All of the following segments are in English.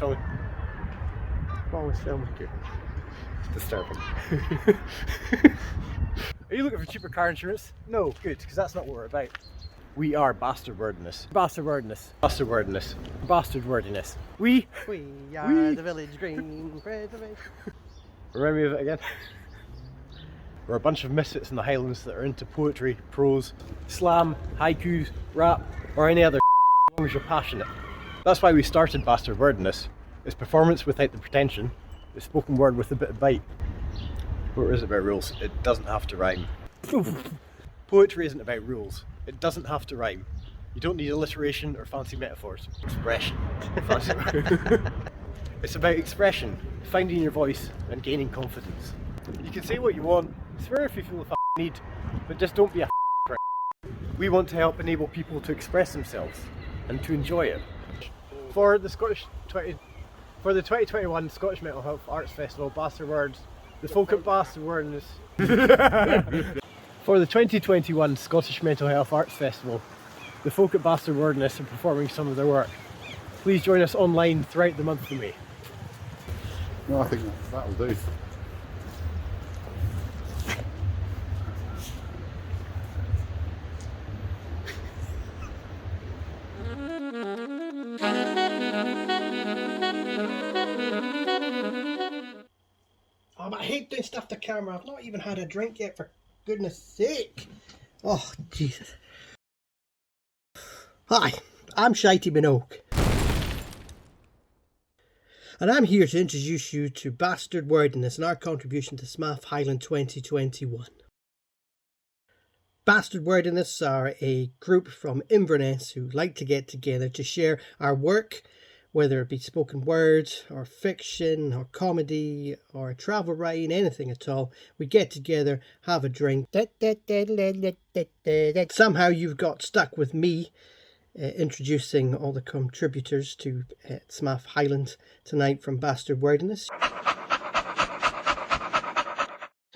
filming. I'm always filming. Good. It's disturbing. Are you looking for cheaper car insurance? No, good, because that's not what we're about. We are bastard wordiness. Bastard wordiness. Bastard wordiness. Bastard wordiness. We are the village green preservation. Remind me of it again. We're a bunch of misfits in the Highlands that are into poetry, prose, slam, haikus, rap, or any other as long as you're passionate. That's why we started Bastard Wordiness. It's performance without the pretension. It's spoken word with a bit of bite. What is it about rules? It doesn't have to rhyme. Poetry isn't about rules. It doesn't have to rhyme. You don't need alliteration or fancy metaphors. Expression. It's about expression, finding your voice and gaining confidence. You can say what you want, swear if you feel the need, but just don't be a prick. We want to help enable people to express themselves and to enjoy it. For the 2021 Scottish Mental Health Arts Festival, Bastard Words, the folk at Bastard Wordiness. For the 2021 Scottish Mental Health Arts Festival, the folk at Bastard Wordiness are performing some of their work. Please join us online throughout the month of May. No, I think that'll do. Oh, but I hate doing stuff to camera. I've not even had a drink yet, for goodness sake. Oh, Jesus. Hi, I'm Shitey Minogue. And I'm here to introduce you to Bastard Wordiness and our contribution to SMHAF Highland 2021. Bastard Wordiness are a group from Inverness who like to get together to share our work, whether it be spoken word or fiction or comedy or travel writing, anything at all. We get together, have a drink. Somehow you've got stuck with me introducing all the contributors to SMHAF Highland tonight from Bastard Wordiness.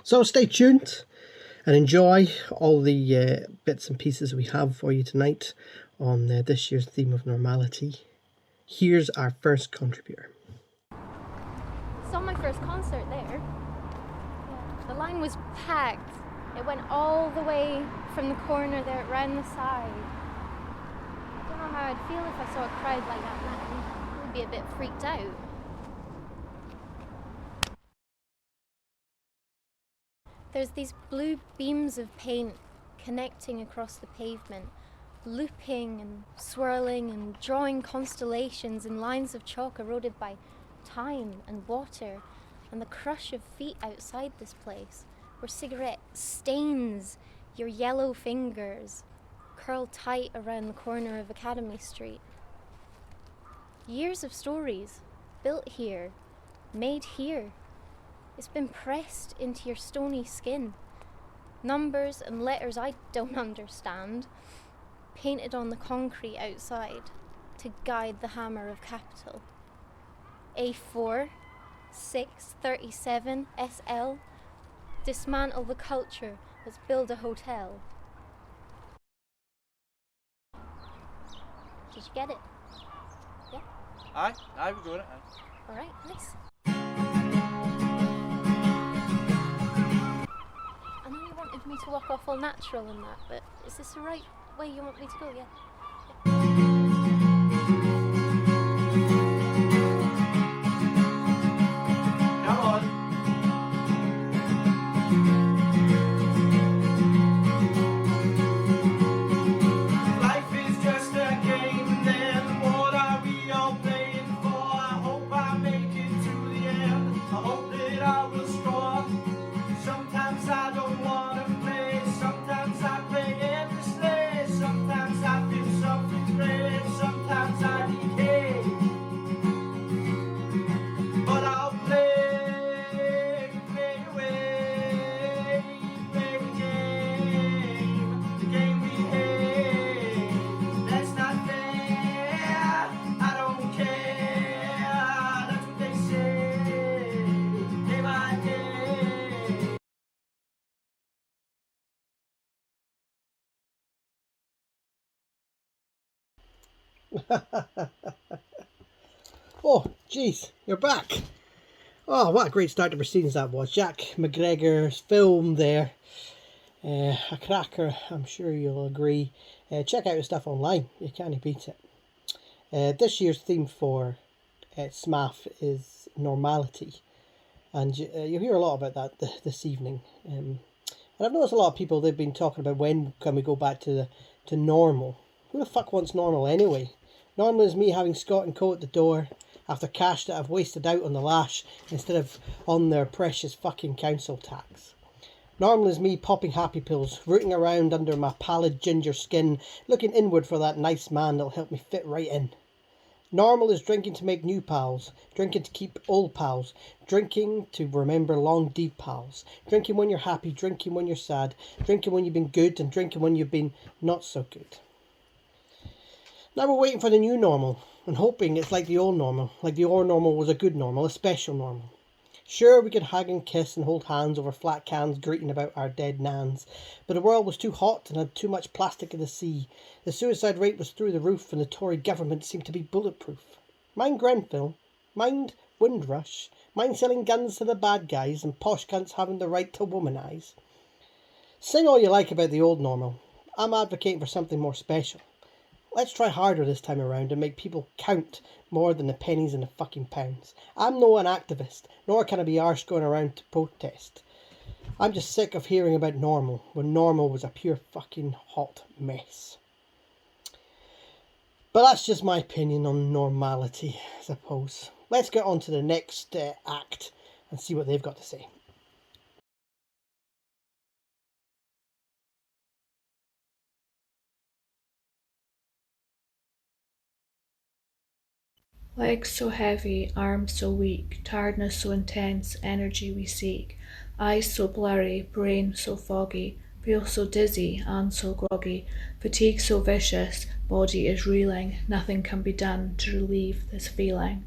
So stay tuned and enjoy all the bits and pieces we have for you tonight on this year's theme of normality. Here's our first contributor. Saw my first concert there. Yeah. The line was packed. It went all the way from the corner there round the side. I don't know how I'd feel if I saw a crowd like that now. I'd be a bit freaked out. There's these blue beams of paint connecting across the pavement, looping and swirling and drawing constellations in lines of chalk eroded by time and water and the crush of feet outside this place, where cigarette stains your yellow fingers curl tight around the corner of Academy Street. Years of stories built here, made here. It's been pressed into your stony skin. Numbers and letters I don't understand, painted on the concrete outside to guide the hammer of capital. A4, 637 SL, dismantle the culture, let's build a hotel. Did you get it? Yeah? Aye, we got it. Alright, nice. I know you wanted me to walk off all natural and that, but is this the right way you want me to go? Yeah. Come on. Life is just a game, then what are we all playing for? I hope I make it to the end. I hope that I will score. Sometimes I don't want to play, sometimes I play endlessly, sometimes I feel self-betrayed, sometimes I decay. But I'll play away, play the game we hate. That's not fair, I don't care, that's what they say, day by day. Oh, Jeez, you're back. Oh, what a great start to proceedings that was. Jack MacGregor's film there. A cracker, I'm sure you'll agree. Check out his stuff online. You can't beat it. This year's theme for SMHAF is normality. And you'll hear a lot about that this evening. And I've noticed a lot of people, they've been talking about when can we go back to normal. Who the fuck wants normal anyway? Normal is me having Scott and Co at the door after cash that I've wasted out on the lash instead of on their precious fucking council tax. Normal is me popping happy pills, rooting around under my pallid ginger skin, looking inward for that nice man that'll help me fit right in. Normal is drinking to make new pals, drinking to keep old pals, drinking to remember long deep pals, drinking when you're happy, drinking when you're sad, drinking when you've been good and drinking when you've been not so good. Now we're waiting for the new normal and hoping it's like the old normal, like the old normal was a good normal, a special normal. Sure, we could hug and kiss and hold hands over flat cans greeting about our dead nans, but the world was too hot and had too much plastic in the sea. The suicide rate was through the roof and the Tory government seemed to be bulletproof. Mind Grenfell, mind Windrush, mind selling guns to the bad guys and posh cunts having the right to womanize. Sing all you like about the old normal. I'm advocating for something more special. Let's try harder this time around and make people count more than the pennies and the fucking pounds. I'm no an activist, nor can I be arsed going around to protest. I'm just sick of hearing about normal, when normal was a pure fucking hot mess. But that's just my opinion on normality, I suppose. Let's get on to the next act and see what they've got to say. Legs so heavy, arms so weak, tiredness so intense, energy we seek. Eyes so blurry, brain so foggy, feel so dizzy and so groggy. Fatigue so vicious, body is reeling, nothing can be done to relieve this feeling.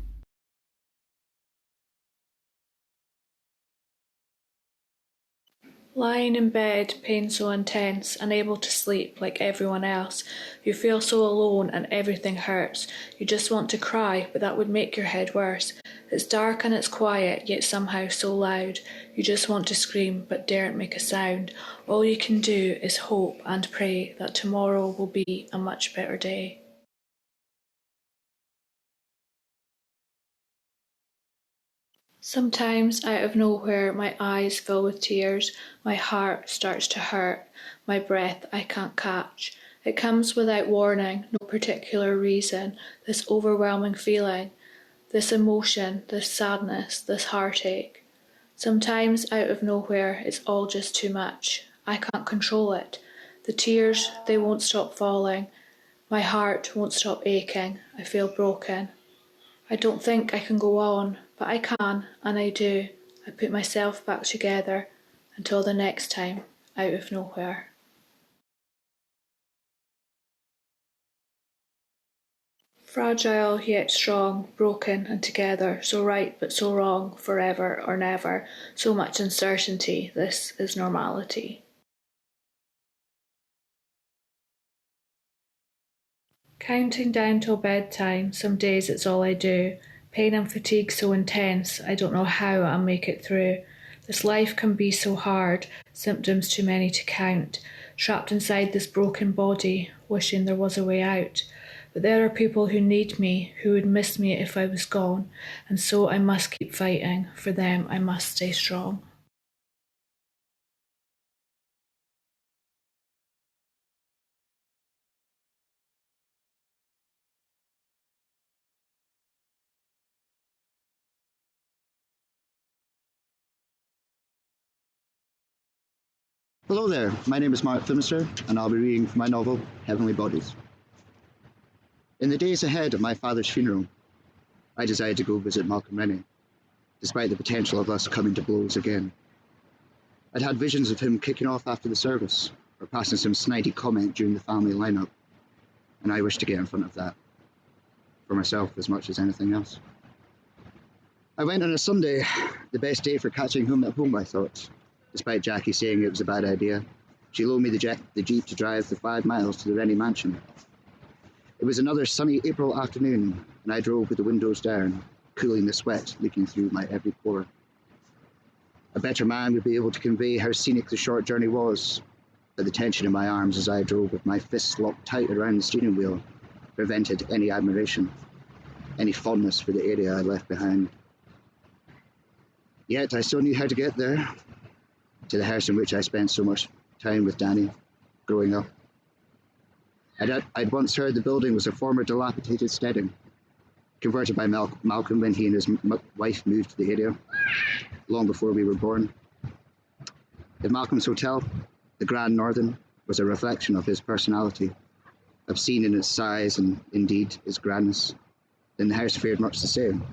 Lying in bed, pain so intense, unable to sleep like everyone else. You feel so alone and everything hurts. You just want to cry, but that would make your head worse. It's dark and it's quiet, yet somehow so loud. You just want to scream, but daren't make a sound. All you can do is hope and pray that tomorrow will be a much better day. Sometimes, out of nowhere, my eyes fill with tears, my heart starts to hurt, my breath I can't catch. It comes without warning, no particular reason, this overwhelming feeling, this emotion, this sadness, this heartache. Sometimes, out of nowhere, it's all just too much. I can't control it. The tears, they won't stop falling. My heart won't stop aching. I feel broken. I don't think I can go on, but I can, and I do. I put myself back together until the next time, out of nowhere. Fragile yet strong, broken and together, so right but so wrong, forever or never. So much uncertainty, this is normality. Counting down till bedtime, some days it's all I do. Pain and fatigue so intense, I don't know how I'll make it through. This life can be so hard, symptoms too many to count. Trapped inside this broken body, wishing there was a way out. But there are people who need me, who would miss me if I was gone, and so I must keep fighting. For them I must stay strong. Hello there, my name is Phimister, and I'll be reading from my novel, Heavenly Bodies. In the days ahead of my father's funeral, I decided to go visit Malcolm Rennie, despite the potential of us coming to blows again. I'd had visions of him kicking off after the service, or passing some snidey comment during the family lineup, and I wished to get in front of that, for myself as much as anything else. I went on a Sunday, the best day for catching him at home, I thought. Despite Jackie saying it was a bad idea, she loaned me the Jeep to drive the 5 miles to the Rennie mansion. It was another sunny April afternoon, and I drove with the windows down, cooling the sweat leaking through my every pore. A better man would be able to convey how scenic the short journey was, but the tension in my arms as I drove with my fists locked tight around the steering wheel prevented any admiration, any fondness for the area I left behind. Yet I still knew how to get there, to the house in which I spent so much time with Danny, growing up. I'd once heard the building was a former dilapidated steading, converted by Malcolm when he and his wife moved to the area, long before we were born. If Malcolm's hotel, the Grand Northern, was a reflection of his personality, obscene in its size and, indeed, its grandness, then the house fared much the same,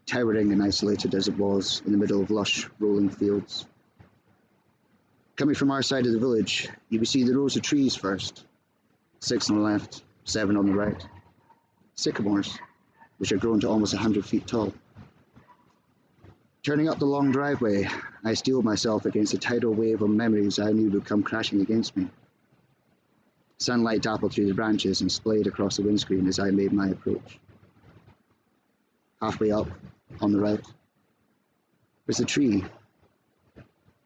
towering and isolated as it was in the middle of lush, rolling fields. Coming from our side of the village, you would see the rows of trees first, 6 on the left, 7 on the right. Sycamores, which are grown to almost 100 feet tall. Turning up the long driveway, I steeled myself against a tidal wave of memories I knew would come crashing against me. Sunlight dappled through the branches and splayed across the windscreen as I made my approach. Halfway up, on the right, was the tree.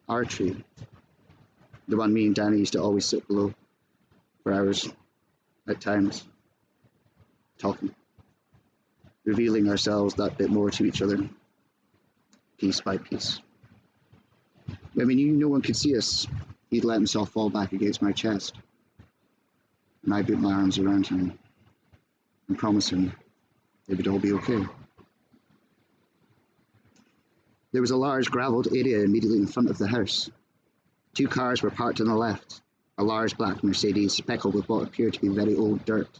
Our tree. The one me and Danny used to always sit below for hours, at times, talking, revealing ourselves that bit more to each other, piece by piece. When we knew no one could see us, he'd let himself fall back against my chest, and I put my arms around him and promised him it would all be okay. There was a large gravelled area immediately in front of the house. 2 cars were parked on the left, a large black Mercedes speckled with what appeared to be very old dirt,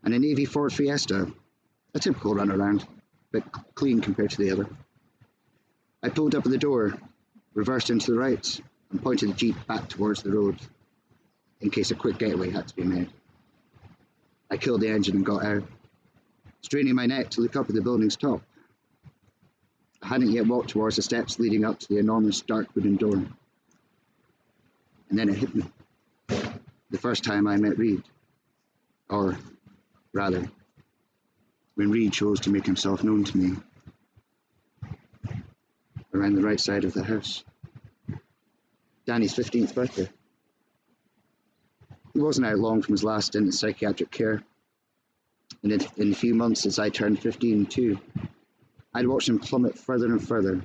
and a navy Ford Fiesta, a typical runaround, but clean compared to the other. I pulled up at the door, reversed into the right, and pointed the Jeep back towards the road, in case a quick getaway had to be made. I killed the engine and got out, straining my neck to look up at the building's top. I hadn't yet walked towards the steps leading up to the enormous dark wooden door. And then it hit me. The first time I met Reed. Or, rather, when Reed chose to make himself known to me. Around the right side of the house. Danny's 15th birthday. He wasn't out long from his last stint in psychiatric care. And in a few months, as I turned 15 too, I'd watched him plummet further and further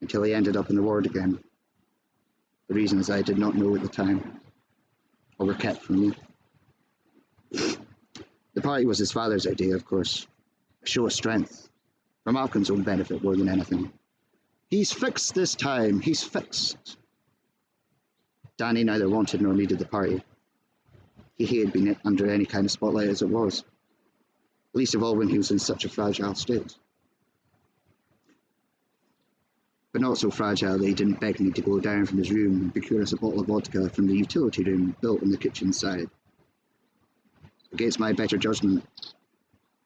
until he ended up in the ward again. For reasons I did not know at the time, or were kept from me. The party was his father's idea, of course. A show of strength, for Malcolm's own benefit more than anything. He's fixed this time, he's fixed. Danny neither wanted nor needed the party. He hated being under any kind of spotlight as it was, least of all when he was in such a fragile state. But not so fragile that he didn't beg me to go down from his room and procure us a bottle of vodka from the utility room built on the kitchen side. Against my better judgment,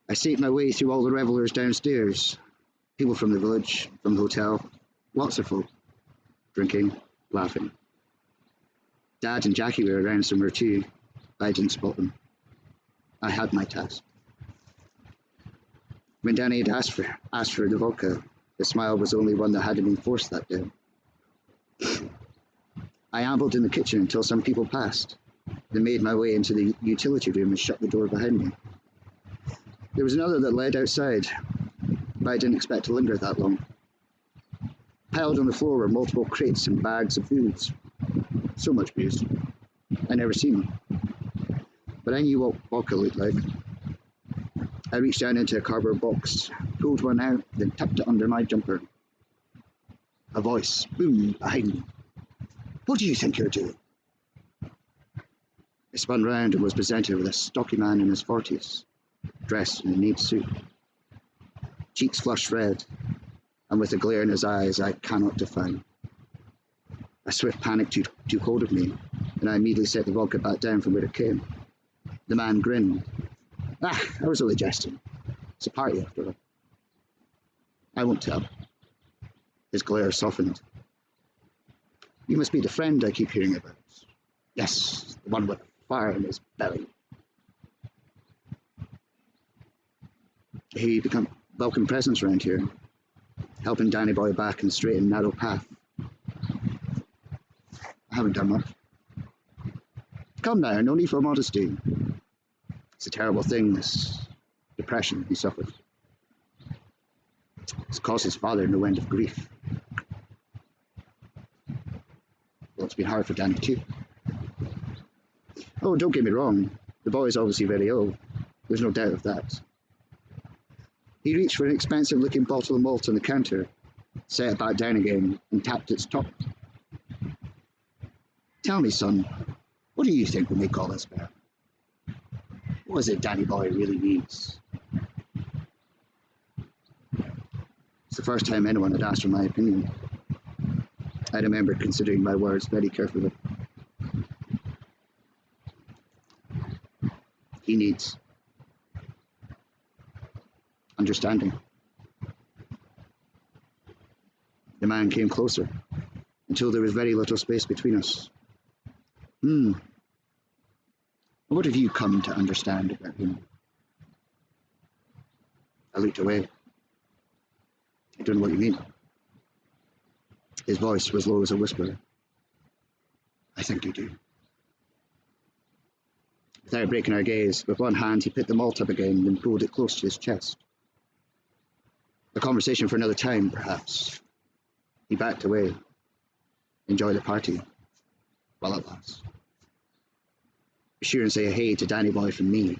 I staked my way through all the revellers downstairs, people from the village, from the hotel, lots of folk, drinking, laughing. Dad and Jackie were around somewhere too, but I didn't spot them. I had my task. When Danny had asked for the vodka, the smile was only one that hadn't been forced that day. I ambled in the kitchen until some people passed, then made my way into the utility room and shut the door behind me. There was another that led outside, but I didn't expect to linger that long. Piled on the floor were multiple crates and bags of booze. So much booze. I never seen them. But I knew what vodka looked like. I reached down into a cardboard box, pulled one out, then tucked it under my jumper. A voice boomed behind me. "What do you think you're doing?" I spun round and was presented with a stocky man in his 40s, dressed in a neat suit. Cheeks flushed red, and with a glare in his eyes I cannot define. A swift panic took hold of me, and I immediately set the vodka back down from where it came. The man grinned. I was only jesting. It's a party after all. I won't tell. His glare softened. "You must be the friend I keep hearing about." "Yes, the one with fire in his belly." "He welcome presence around here, helping Danny Boy back in the straight and narrow path. I haven't done much. Come now, no need for modesty. It's a terrible thing, this depression he suffered. It's caused his father no end of grief. Well, it's been hard for Danny too. Oh, don't get me wrong, the boy is obviously very ill. There's no doubt of that. He reached for an expensive-looking bottle of malt on the counter, set it back down again, and tapped its top. Tell me, son, what do you think will make all this better? What is it Danny Boy really needs? It's the first time anyone had asked for my opinion. I remember considering my words very carefully. He needs understanding. The man came closer until there was very little space between us. What have you come to understand about him? I looked away. I don't know what you mean. His voice was low as a whisper. I think you do. Without breaking our gaze, with one hand he picked the malt up again and pulled it close to his chest. A conversation for another time, perhaps. He backed away. Enjoy the party, while it lasts. Be sure and say a hey to Danny Boy from me.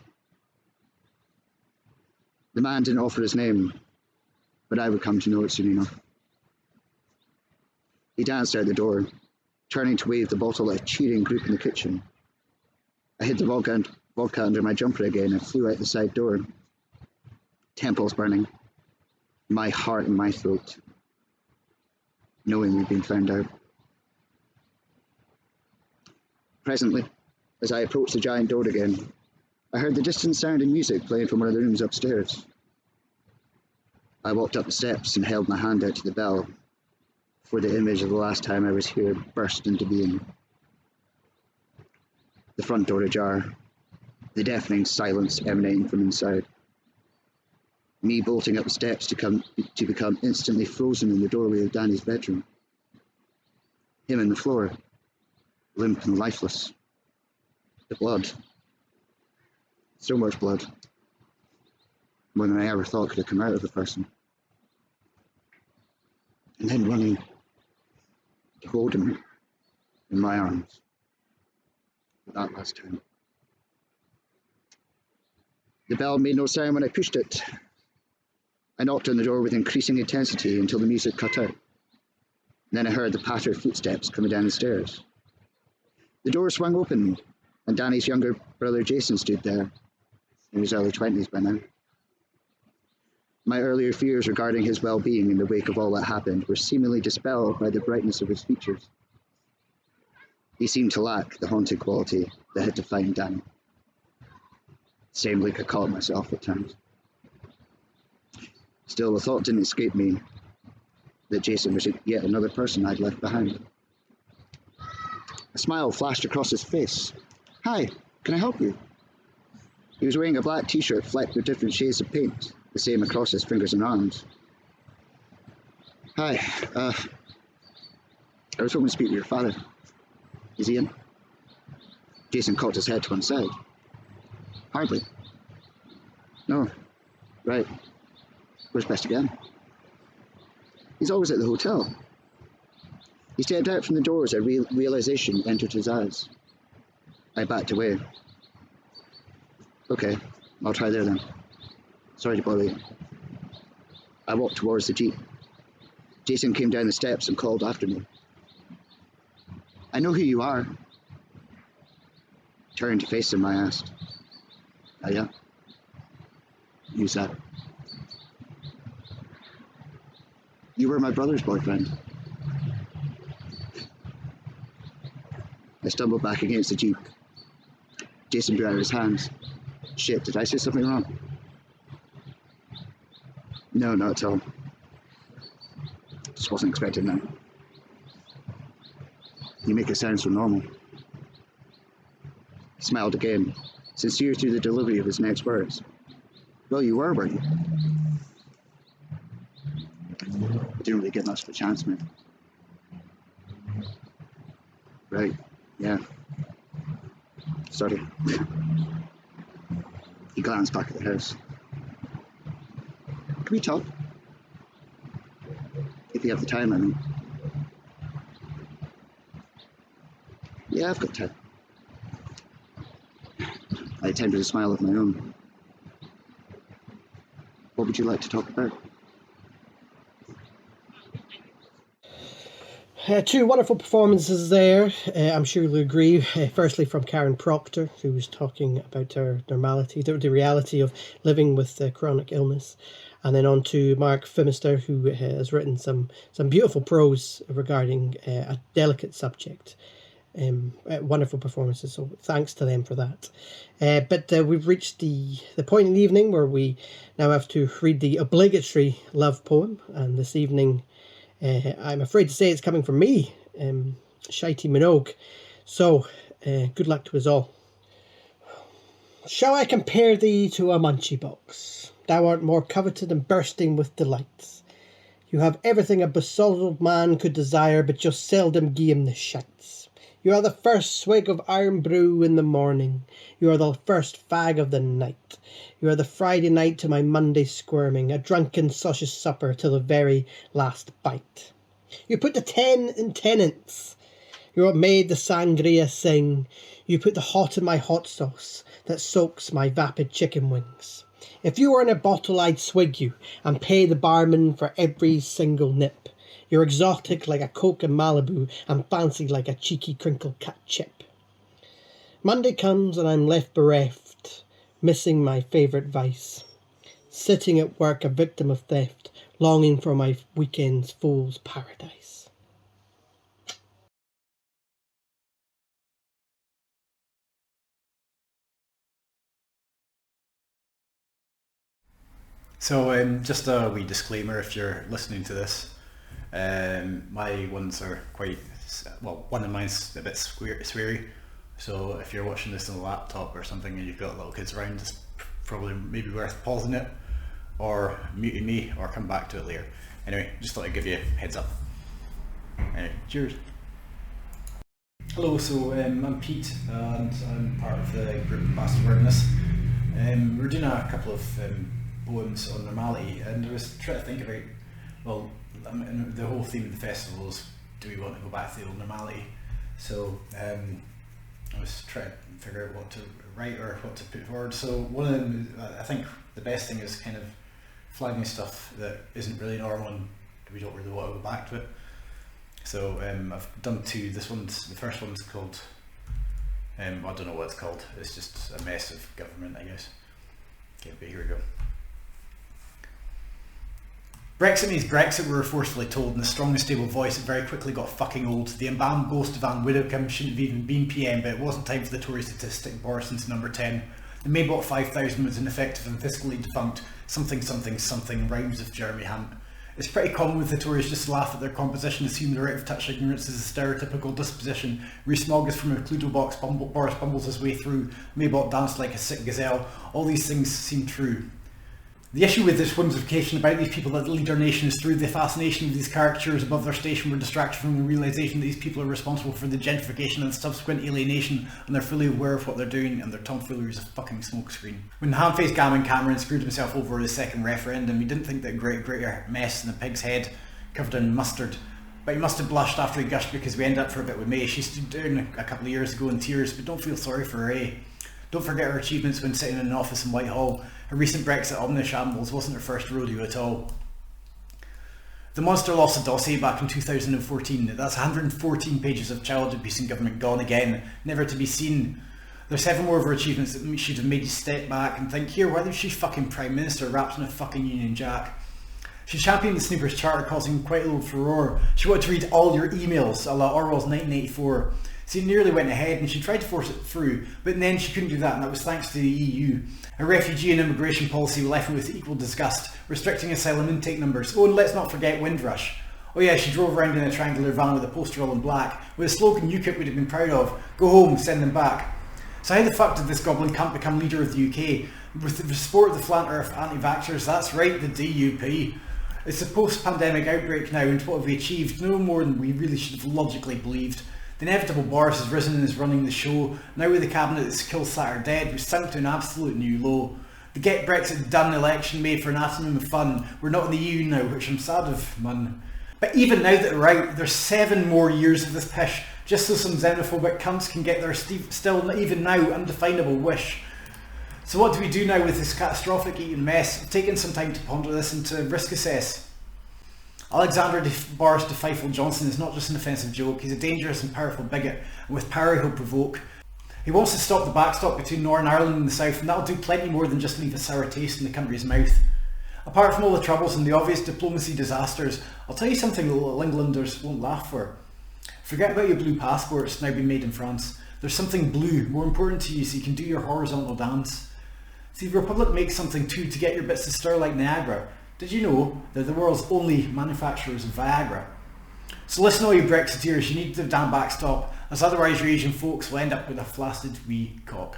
The man didn't offer his name, but I would come to know it soon enough. He danced out the door, turning to wave the bottle at a cheering group in the kitchen. I hid the vodka under my jumper again and flew out the side door. Temples burning, my heart in my throat, knowing we'd been found out. Presently, as I approached the giant door again, I heard the distant sound of music playing from one of the rooms upstairs. I walked up the steps and held my hand out to the bell, before the image of the last time I was here burst into being. The front door ajar, the deafening silence emanating from inside. Me bolting up the steps to become instantly frozen in the doorway of Danny's bedroom. Him on the floor, limp and lifeless. The blood. So much blood. More than I ever thought could have come out of a person. And then running to hold him in my arms. For that last time. The bell made no sound when I pushed it. I knocked on the door with increasing intensity until the music cut out. Then I heard the patter of footsteps coming down the stairs. The door swung open, and Danny's younger brother Jason stood there, in his early 20s by now. My earlier fears regarding his well-being in the wake of all that happened were seemingly dispelled by the brightness of his features. He seemed to lack the haunted quality that had defined Danny. Same like I caught myself at times. Still, the thought didn't escape me that Jason was yet another person I'd left behind. A smile flashed across his face. Hi, can I help you? He was wearing a black t-shirt flecked with different shades of paint, the same across his fingers and arms. Hi, I was hoping to speak with your father. Is he in? Jason cocked his head to one side. Hardly. No. Right. Where's best to get him? He's always at the hotel. He stepped out from the door as a realization entered his eyes. I backed away. Okay, I'll try there then. Sorry to bother you. I walked towards the jeep. Jason came down the steps and called after me. I know who you are. Turned to face him, I asked. Oh yeah? Who's that? You were my brother's boyfriend. I stumbled back against the jeep. Jason drew out his hands. Shit, did I say something wrong? No, not at all. Just wasn't expecting that. You make it sound so normal. He smiled again, sincere through the delivery of his next words. Well, you were you? didn't really get much of a chance, mate. Right, yeah. Sorry. He glanced back at the house. Can we talk? If you have the time, I mean. Yeah, I've got time. I attempted a smile of my own. What would you like to talk about? Two wonderful performances there, I'm sure you'll agree. Firstly from Karen Proctor, who was talking about her normality, the reality of living with chronic illness. And then on to Mark Phimister, who has written some beautiful prose regarding a delicate subject. Wonderful performances, so thanks to them for that. But we've reached the point in the evening where we now have to read the obligatory love poem, and this evening I'm afraid to say it's coming from me, Shitey Minogue. So good luck to us all. Shall I compare thee to a munchie box? Thou art more coveted and bursting with delights. You have everything a besotted man could desire, but just seldom gie him the shites. You are the first swig of iron brew in the morning. You are the first fag of the night. You are the Friday night to my Monday squirming, a drunken sausage supper till the very last bite. You put the 10 in tenants. You what made the sangria sing. You put the hot in my hot sauce that soaks my vapid chicken wings. If you were in a bottle, I'd swig you and pay the barman for every single nip. You're exotic like a Coke in Malibu and fancy like a cheeky crinkle cut chip. Monday comes and I'm left bereft, missing my favourite vice. Sitting at work a victim of theft, longing for my weekend's fool's paradise. So just a wee disclaimer if you're listening to this. My ones are quite, well, one of mine's a bit sweary, so if you're watching this on a laptop or something and you've got little kids around, it's probably maybe worth pausing it or muting me or come back to it later. Anyway, just thought I'd give you a heads up. Anyway, cheers. Hello, so I'm Pete and I'm part of the group Master Wordiness. We're doing a couple of poems on normality, and I was trying to think about, well, the whole theme of the festival is, do we want to go back to the old normality? So I was trying to figure out what to write or what to put forward. So one of them, I think the best thing is kind of flagging stuff that isn't really normal and we don't really want to go back to it. So I've done two. The first one's called, I don't know what it's called, it's just a mess of government, I guess. Okay, but here we go. Brexit means Brexit, we were forcefully told in the strong and stable voice. It very quickly got fucking old. The embalmed ghost of Anne Widdecombe shouldn't have even been PM, but it wasn't time for the Tory statistic Boris into number 10. The Maybot 5000 was ineffective and fiscally defunct. Something rhymes with Jeremy Hunt. It's pretty common with the Tories just to laugh at their composition, assume the right of touch ignorance is a stereotypical disposition. Rees-Mogg is from a Cluedo box, Boris bumbles his way through, Maybot danced like a sick gazelle. All these things seem true. The issue with this whimsification about these people that lead our nation is through the fascination of these caricatures above their station, we're distracted from the realisation that these people are responsible for the gentrification and subsequent alienation, and they're fully aware of what they're doing, and their tomfoolery is a fucking smokescreen. When ham-faced Gammon Cameron screwed himself over the second referendum, he didn't think that greater mess than a pig's head covered in mustard. But he must have blushed after he gushed because we ended up for a bit with May. She stood down a couple of years ago in tears, but don't feel sorry for her, eh? Don't forget her achievements when sitting in an office in Whitehall. Her recent Brexit omnishambles wasn't her first rodeo at all. The monster lost a dossier back in 2014. That's 114 pages of child abuse and government gone again, never to be seen. There's 7 more of her achievements that should have made you step back and think, here, why is she fucking Prime Minister wrapped in a fucking Union Jack? She championed the Snoopers Charter, causing quite a little furore. She wanted to read all your emails, a la Orwell's 1984. So it nearly went ahead and she tried to force it through, but in the end she couldn't do that, and that was thanks to the EU. A refugee and immigration policy left me with equal disgust, restricting asylum intake numbers. Oh, and let's not forget Windrush. Oh yeah, she drove around in a triangular van with a poster all in black, with a slogan UKIP would have been proud of, go home, send them back. So how the fuck did this goblin cunt become leader of the UK? With the support of the flat earth anti-vaxxers, that's right, the DUP. It's a post-pandemic outbreak now, and what have we achieved? No more than we really should have logically believed. The inevitable Boris has risen and is running the show. Now with the cabinet that's killed Sat are dead, we've sunk to an absolute new low. The Get Brexit Done election made for an atom of fun. We're not in the EU now, which I'm sad of, man. But even now that we're out, there's 7 more years of this pish, just so some xenophobic cunts can get their still even now undefinable wish. So what do we do now with this catastrophic eating mess? I've taken some time to ponder this and to risk assess. Alexander Boris de Fifel Johnson is not just an offensive joke, he's a dangerous and powerful bigot, and with power he'll provoke. He wants to stop the backstop between Northern Ireland and the South, and that'll do plenty more than just leave a sour taste in the country's mouth. Apart from all the troubles and the obvious diplomacy disasters, I'll tell you something the little Englanders won't laugh for. Forget about your blue passports now being made in France. There's something blue more important to you so you can do your horizontal dance. See, the Republic makes something too to get your bits to stir like Niagara. Did you know they're the world's only manufacturers of Viagra? So listen all you Brexiteers, you need the damn backstop, as otherwise your Asian folks will end up with a flaccid wee cock.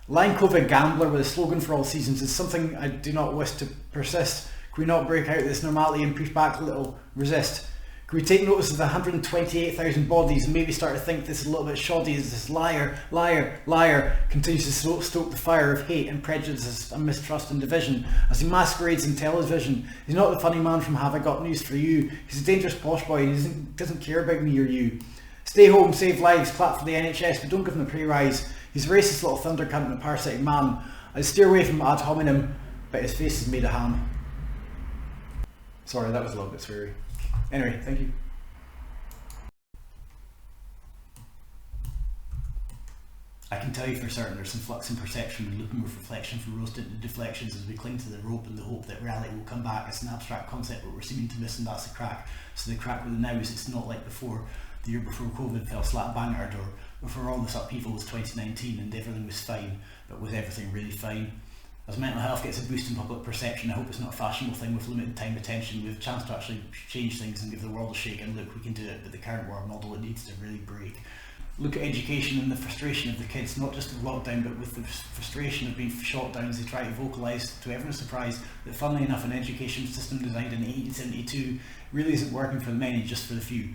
Line COVID gambler with a slogan for all seasons is something I do not wish to persist. Can we not break out of this normality and push back a little? Resist. Can we take notice of the 128,000 bodies and maybe start to think this is a little bit shoddy as this liar continues to stoke the fire of hate and prejudice and mistrust and division as he masquerades in television. He's not the funny man from Have I Got News For You. He's a dangerous posh boy and he doesn't care about me or you. Stay home, save lives, clap for the NHS, but don't give him a pay rise. He's a racist little thunder cunt and a parasitic man. I'd steer away from ad hominem, but his face is made of ham. Sorry, that was a little bit sweary. Anyway, thank you. I can tell you for certain there's some flux in perception and looping with reflection from rose tinted deflections as we cling to the rope in the hope that reality will come back. It's an abstract concept but we're seeming to miss, and that's the crack. So the crack with the now is it's not like before. The year before COVID fell slap bang at our door. Before all this upheaval was 2019 and everything was fine, but was everything really fine? As mental health gets a boost in public perception, I hope it's not a fashionable thing with limited time attention. We have a chance to actually change things and give the world a shake, and look, we can do it, but the current world model, it needs to really break. Look at education and the frustration of the kids, not just of lockdown, but with the frustration of being shot down as they try to vocalise, to everyone's surprise, that funnily enough an education system designed in 1872 really isn't working for the many, just for the few.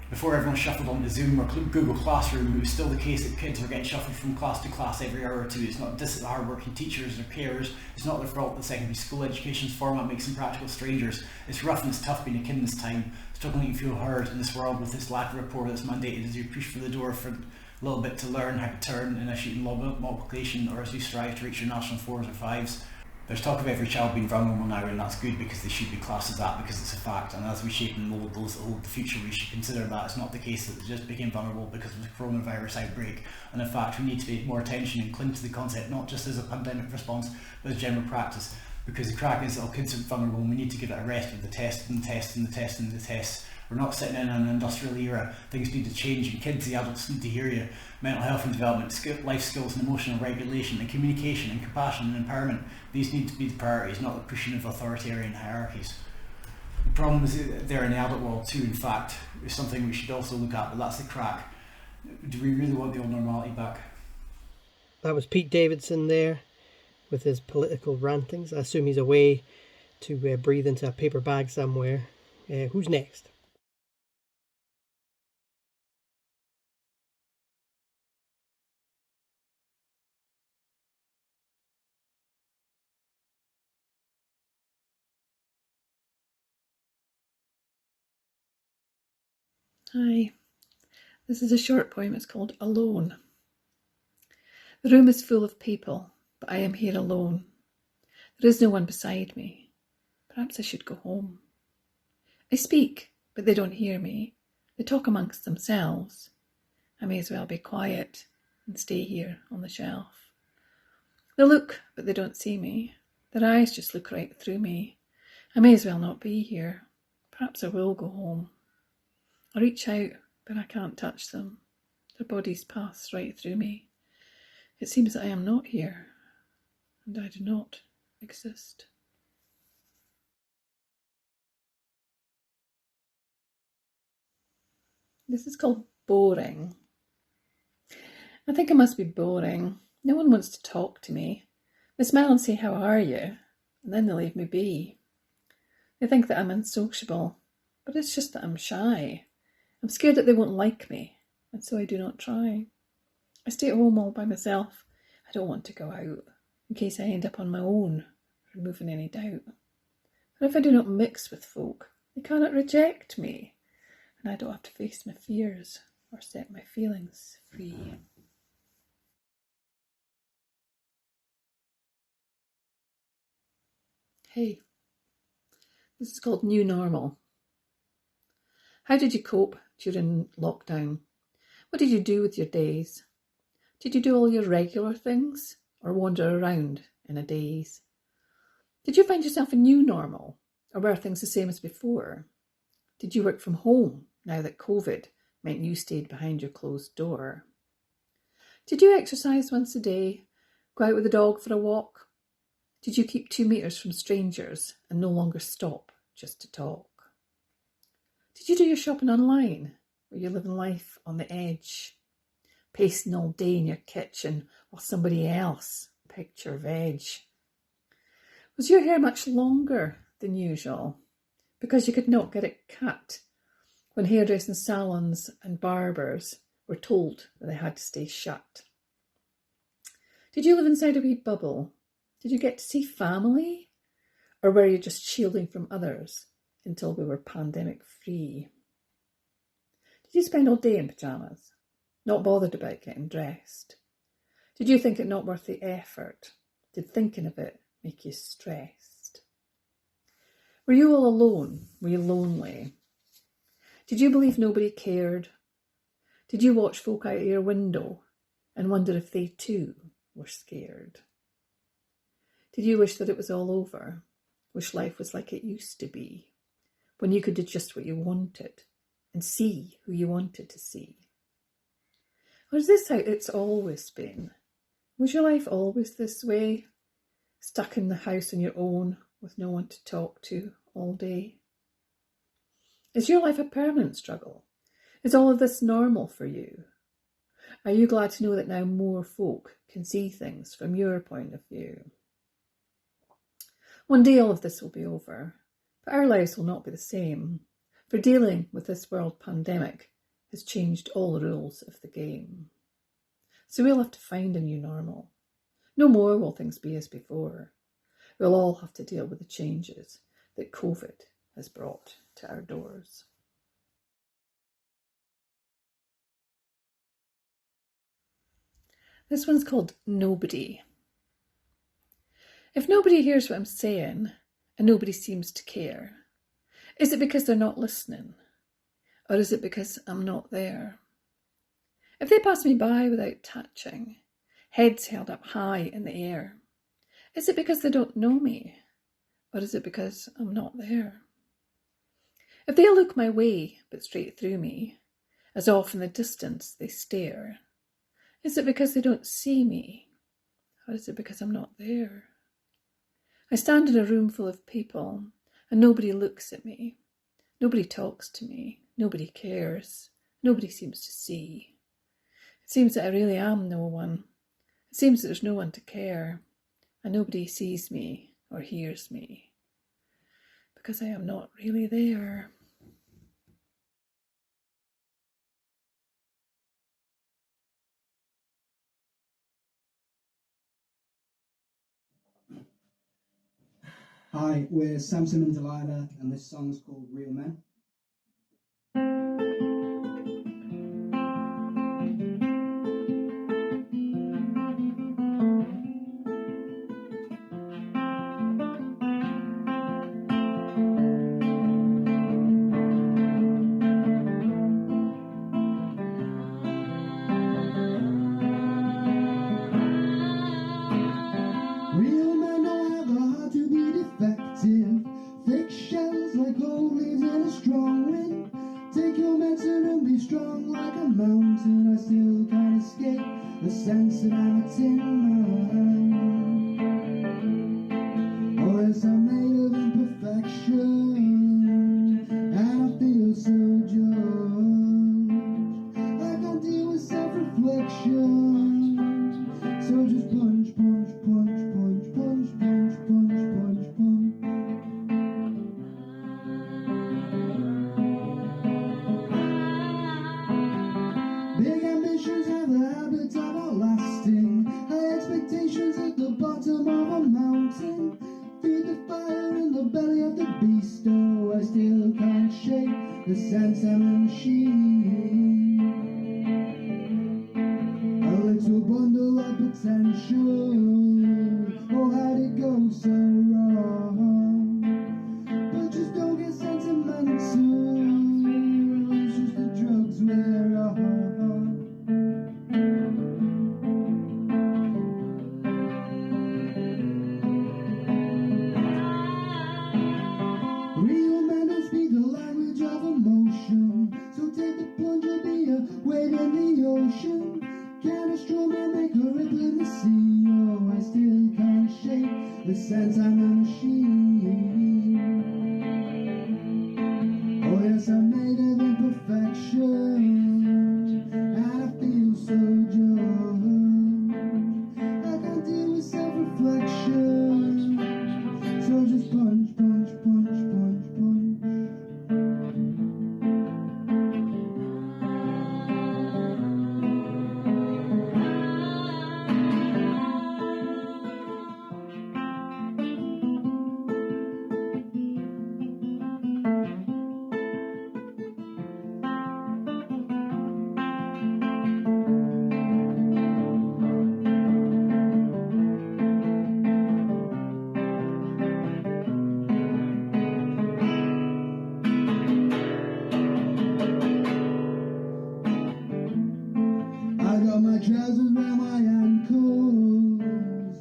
Before everyone shuffled onto Zoom or Google Classroom, it was still the case that kids were getting shuffled from class to class every hour or two. It's not just the hard-working teachers or carers, it's not their fault that secondary school education's format makes them practical strangers. It's rough and it's tough being a kid in this time, struggling to feel heard in this world with this lack of rapport that's mandated as you push for the door for a little bit to learn how to turn in a shooting multiplication, or as you strive to reach your national 4s or 5s. There's talk of every child being vulnerable now, and that's good because they should be classed as that because it's a fact, and as we shape and mould those that hold the future we should consider that it's not the case that they just became vulnerable because of the coronavirus outbreak, and in fact we need to pay more attention and cling to the concept not just as a pandemic response but as general practice, because the crack is that all kids are vulnerable and we need to give it a rest with the test and the test and the test and the tests. We're not sitting in an industrial era. Things need to change, and kids, the adults, need to hear you. Mental health and development, life skills and emotional regulation and communication and compassion and empowerment, these need to be the priorities, not the pushing of authoritarian hierarchies. The problem is there in the adult world too, in fact, is something we should also look at, but that's the crack. Do we really want the old normality back? That was Pete Davidson there with his political rantings. I assume he's away to breathe into a paper bag somewhere. Who's next? Hi, this is a short poem. It's called Alone. The room is full of people, but I am here alone. There is no one beside me. Perhaps I should go home. I speak, but they don't hear me. They talk amongst themselves. I may as well be quiet and stay here on the shelf. They look, but they don't see me. Their eyes just look right through me. I may as well not be here. Perhaps I will go home. I reach out, but I can't touch them. Their bodies pass right through me. It seems that I am not here, and I do not exist. This is called boring. I think I must be boring. No one wants to talk to me. They smile and say, "How are you?" and then they leave me be. They think that I'm unsociable, but it's just that I'm shy. I'm scared that they won't like me, and so I do not try. I stay at home all by myself. I don't want to go out, in case I end up on my own, removing any doubt. But if I do not mix with folk, they cannot reject me, and I don't have to face my fears or set my feelings free. Hey, this is called New Normal. How did you cope during lockdown? What did you do with your days? Did you do all your regular things or wander around in a daze? Did you find yourself a new normal, or were things the same as before? Did you work from home now that COVID meant you stayed behind your closed door? Did you exercise once a day, go out with the dog for a walk? Did you keep 2 meters from strangers and no longer stop just to talk? Did you do your shopping online? Were you living life on the edge, pacing all day in your kitchen while somebody else picked your veg? Was your hair much longer than usual because you could not get it cut when hairdressing salons and barbers were told that they had to stay shut? Did you live inside a wee bubble? Did you get to see family? Or were you just shielding from others until we were pandemic free? Did you spend all day in pyjamas, not bothered about getting dressed? Did you think it not worth the effort? Did thinking of it make you stressed? Were you all alone? Were you lonely? Did you believe nobody cared? Did you watch folk out of your window and wonder if they too were scared? Did you wish that it was all over? Wish life was like it used to be, when you could do just what you wanted and see who you wanted to see? Or is this how it's always been? Was your life always this way? Stuck in the house on your own with no one to talk to all day? Is your life a permanent struggle? Is all of this normal for you? Are you glad to know that now more folk can see things from your point of view? One day all of this will be over, but our lives will not be the same, for dealing with this world pandemic has changed all the rules of the game. So we'll have to find a new normal. No more will things be as before. We'll all have to deal with the changes that COVID has brought to our doors. This one's called Nobody. If nobody hears what I'm saying and nobody seems to care, is it because they're not listening? Or is it because I'm not there? If they pass me by without touching, heads held up high in the air, is it because they don't know me? Or is it because I'm not there? If they look my way but straight through me, as off in the distance they stare, is it because they don't see me? Or is it because I'm not there? I stand in a room full of people and nobody looks at me. Nobody talks to me. Nobody cares. Nobody seems to see. It seems that I really am no one. It seems that there's no one to care, and nobody sees me or hears me because I am not really there. Hi, we're Samson and Delilah, and this song's called Real Men. Real men don't have the heart to be defective. Fake shells like gold leaves in a strong wind. Take your medicine and be strong like a mountain. I still can't escape the sense that I'm a tin man. Oh yes, I'm made of imperfection, and I feel so judged. I can't deal with self-reflection, so just punch, punch, punch, punch, punch, punch, punch, punch, punch. essential. Oh, how'd it go so wrong? But just don't get sentimental. It's just the drugs we're on. Real men don't speak the language of emotion, so take the plunge and be a wave in the ocean. Can a straw man make a ripple in the sea? Oh, I still can't shake the sense I'm a machine. Oh yes, I'm made of imperfection, and I feel so judged. I can't deal with self-reflection, so just punch, punch, punch, punch, punch. I got my trousers around my ankles,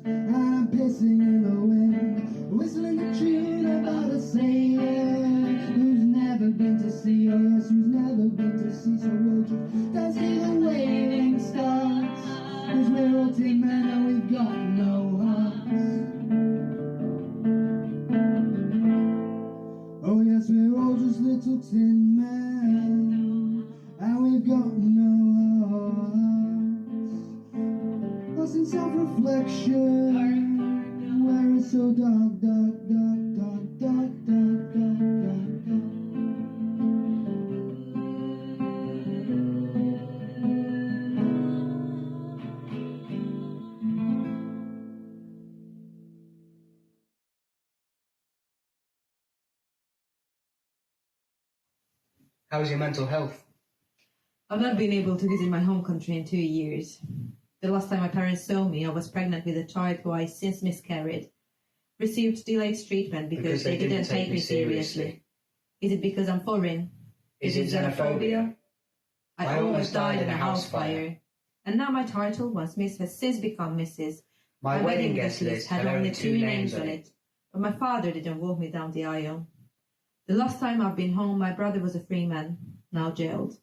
and I'm pissing in the wind, whistling a tune about a sailor who's never been to sea. Oh yes, who's never been to sea. So we'll just dance till the wailing starts, 'cause we're all tin men and we've got no hearts. Oh yes, we're all just little tin men, and we've got no hearts. Lost in self-reflection, where it's so dark, dark, dark, dark, dark, dark, dark, dark, dark. How's your mental health? I've not been able to visit my home country in 2 years. The last time my parents saw me, I was pregnant with a child who I since miscarried. Received delayed treatment because they didn't take me seriously. Is it because I'm foreign? Is it xenophobia? I almost died in a house fire. And now my title, once Miss, has since become Mrs. My wedding guest list had only 2 names on it. But my father didn't walk me down the aisle. The last time I've been home, my brother was a free man, now jailed.